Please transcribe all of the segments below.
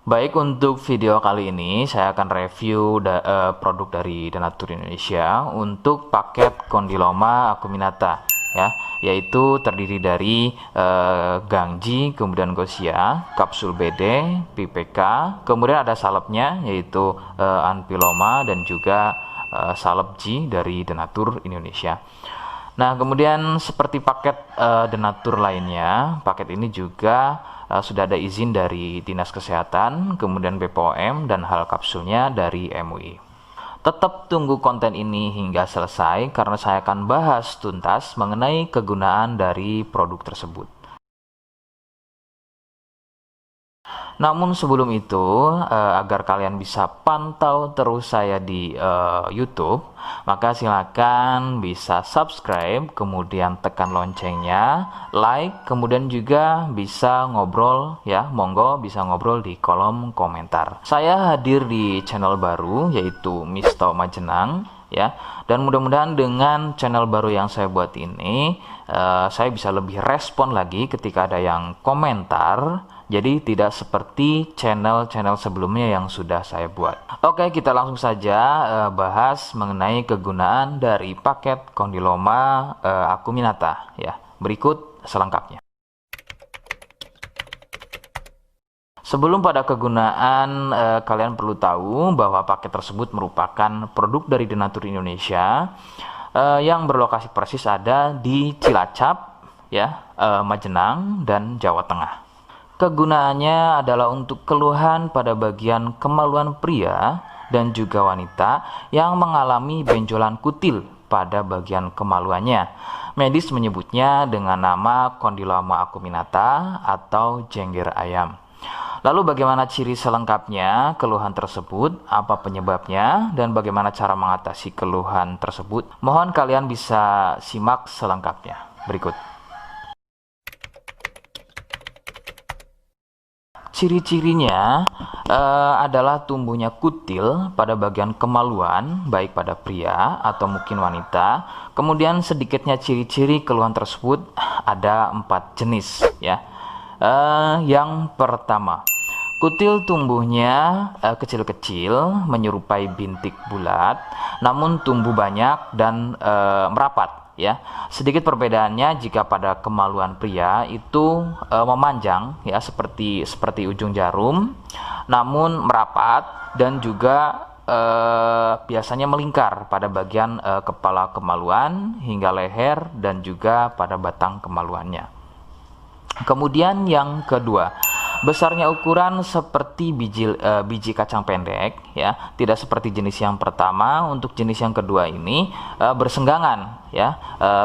Baik, untuk video kali ini saya akan review produk dari Denatur Indonesia untuk paket Condyloma acuminata ya, yaitu terdiri dari Gangji, kemudian Gosia, kapsul BD, PPK, kemudian ada salepnya yaitu Anpiloma dan juga salep G dari Denatur Indonesia. Nah, kemudian seperti paket Denatur lainnya, paket ini juga sudah ada izin dari Dinas Kesehatan, kemudian BPOM, dan hal kapsulnya dari MUI. Tetap tunggu konten ini hingga selesai karena saya akan bahas tuntas mengenai kegunaan dari produk tersebut. Namun sebelum itu, agar kalian bisa pantau terus saya di YouTube, maka silakan bisa subscribe, kemudian tekan loncengnya, like, kemudian juga bisa ngobrol ya, monggo bisa ngobrol di kolom komentar. Saya hadir di channel baru yaitu Misto Majenang ya, dan mudah-mudahan dengan channel baru yang saya buat ini, saya bisa lebih respon lagi ketika ada yang komentar. Jadi tidak seperti channel-channel sebelumnya yang sudah saya buat. Oke, kita langsung saja bahas mengenai kegunaan dari paket Condyloma acuminata ya. Berikut selengkapnya. Sebelum pada kegunaan, kalian perlu tahu bahwa paket tersebut merupakan produk dari Denatur Indonesia yang berlokasi persis ada di Cilacap ya, Majenang dan Jawa Tengah. Kegunaannya adalah untuk keluhan pada bagian kemaluan pria dan juga wanita yang mengalami benjolan kutil pada bagian kemaluannya. Medis menyebutnya dengan nama Condyloma acuminata atau jengger ayam. Lalu bagaimana ciri selengkapnya keluhan tersebut, apa penyebabnya, dan bagaimana cara mengatasi keluhan tersebut? Mohon kalian bisa simak selengkapnya. Berikut. Ciri-cirinya adalah tumbuhnya kutil pada bagian kemaluan, baik pada pria atau mungkin wanita. Kemudian sedikitnya ciri-ciri keluhan tersebut ada 4 jenis ya. Yang pertama, kutil tumbuhnya kecil-kecil, menyerupai bintik bulat, namun tumbuh banyak dan merapat. Ya, sedikit perbedaannya jika pada kemaluan pria itu memanjang ya seperti ujung jarum, namun merapat dan juga biasanya melingkar pada bagian kepala kemaluan hingga leher dan juga pada batang kemaluannya. Kemudian yang kedua, besarnya ukuran seperti biji kacang pendek ya, tidak seperti jenis yang pertama. Untuk jenis yang kedua ini bersenggangan ya,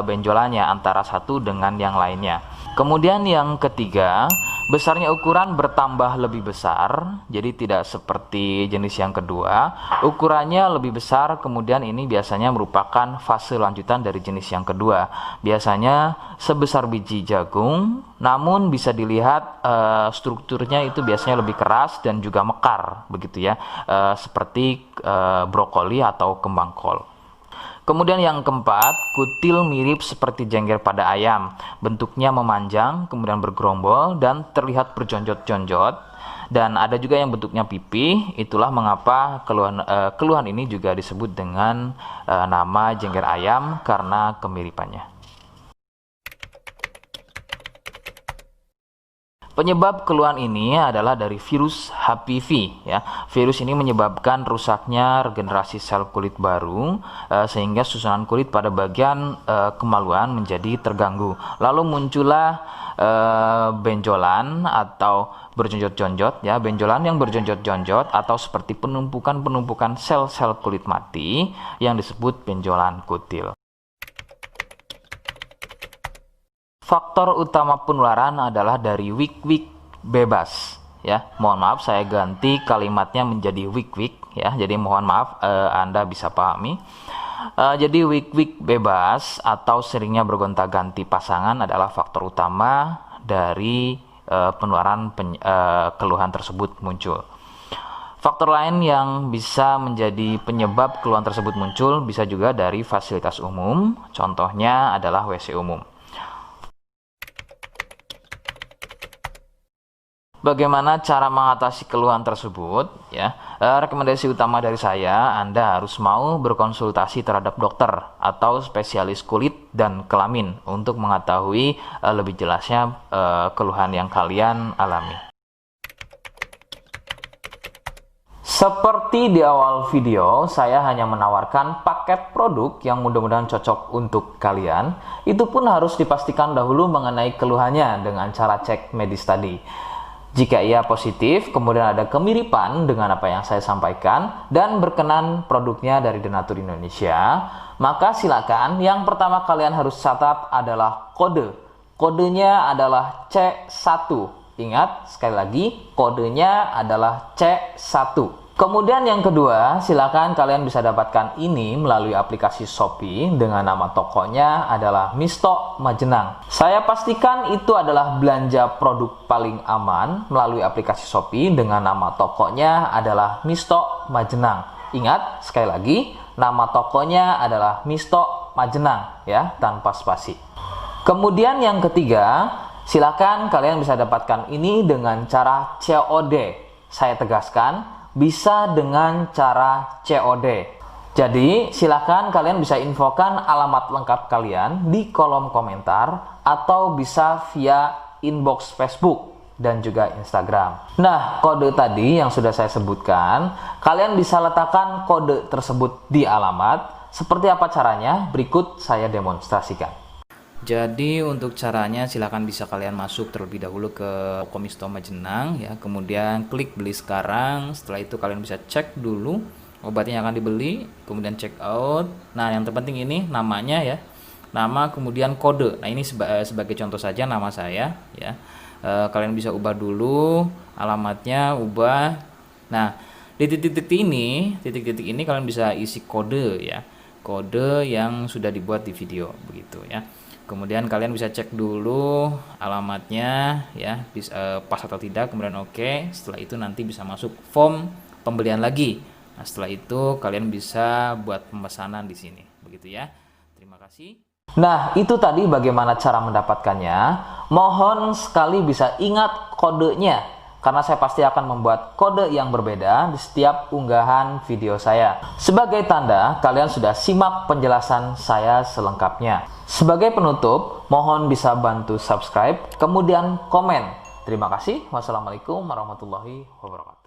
benjolannya antara satu dengan yang lainnya. Kemudian yang ketiga, besarnya ukuran bertambah lebih besar, jadi tidak seperti jenis yang kedua. Ukurannya lebih besar, kemudian ini biasanya merupakan fase lanjutan dari jenis yang kedua. Biasanya sebesar biji jagung, namun bisa dilihat strukturnya itu biasanya lebih keras dan juga mekar, begitu ya, seperti brokoli atau kembang kol. Kemudian yang keempat, kutil mirip seperti jengger pada ayam. Bentuknya memanjang, kemudian bergerombol dan terlihat berjonjot-jonjot. Dan ada juga yang bentuknya pipih. Itulah mengapa keluhan ini juga disebut dengan nama jengger ayam karena kemiripannya. Penyebab keluhan ini adalah dari virus HPV ya. Virus ini menyebabkan rusaknya regenerasi sel kulit baru sehingga susunan kulit pada bagian kemaluan menjadi terganggu. Lalu muncullah benjolan atau berjonjot-jonjot ya, benjolan yang berjonjot-jonjot atau seperti penumpukan sel-sel kulit mati yang disebut benjolan kutil. Faktor utama penularan adalah dari wik-wik bebas ya. Mohon maaf saya ganti kalimatnya menjadi wik-wik ya. Jadi mohon maaf Anda bisa pahami. Jadi wik-wik bebas atau seringnya bergonta-ganti pasangan adalah faktor utama dari penularan keluhan tersebut muncul. Faktor lain yang bisa menjadi penyebab keluhan tersebut muncul bisa juga dari fasilitas umum. Contohnya adalah WC umum. Bagaimana cara mengatasi keluhan tersebut? Ya, rekomendasi utama dari saya, Anda harus mau berkonsultasi terhadap dokter atau spesialis kulit dan kelamin untuk mengetahui lebih jelasnya keluhan yang kalian alami. Seperti di awal video, saya hanya menawarkan paket produk yang mudah-mudahan cocok untuk kalian. Itu pun harus dipastikan dahulu mengenai keluhannya dengan cara cek medis tadi. Jika ia positif, kemudian ada kemiripan dengan apa yang saya sampaikan dan berkenan produknya dari Denatur Indonesia, maka silakan yang pertama kalian harus catat adalah kode. Kodenya adalah C1. Ingat, sekali lagi, kodenya adalah C1. Kemudian yang kedua, silakan kalian bisa dapatkan ini melalui aplikasi Shopee dengan nama tokonya adalah Misto Majenang. Saya pastikan itu adalah belanja produk paling aman melalui aplikasi Shopee dengan nama tokonya adalah Misto Majenang. Ingat, sekali lagi, nama tokonya adalah Misto Majenang ya, tanpa spasi. Kemudian yang ketiga, silakan kalian bisa dapatkan ini dengan cara COD. Saya tegaskan, bisa dengan cara COD. Jadi, silakan kalian bisa infokan alamat lengkap kalian di kolom komentar atau bisa via inbox Facebook dan juga Instagram. Nah, kode tadi yang sudah saya sebutkan, kalian bisa letakkan kode tersebut di alamat. Seperti apa caranya? Berikut saya demonstrasikan. Jadi untuk caranya silakan bisa kalian masuk terlebih dahulu ke toko Misto Majenang ya, kemudian klik beli sekarang. Setelah itu kalian bisa cek dulu obatnya yang akan dibeli, kemudian check out. Nah, yang terpenting ini namanya ya. Nama kemudian kode. Nah, ini sebagai contoh saja nama saya ya. Kalian bisa ubah dulu alamatnya, ubah. Nah, di titik-titik ini kalian bisa isi kode ya. Kode yang sudah dibuat di video begitu ya. Kemudian kalian bisa cek dulu alamatnya ya, pas atau tidak, kemudian oke. Setelah itu nanti bisa masuk form pembelian lagi. Nah, setelah itu kalian bisa buat pemesanan di sini. Begitu ya. Terima kasih. Nah, itu tadi bagaimana cara mendapatkannya. Mohon sekali bisa ingat kodenya, karena saya pasti akan membuat kode yang berbeda di setiap unggahan video saya. Sebagai tanda, kalian sudah simak penjelasan saya selengkapnya. Sebagai penutup, mohon bisa bantu subscribe, kemudian komen. Terima kasih. Wassalamualaikum warahmatullahi wabarakatuh.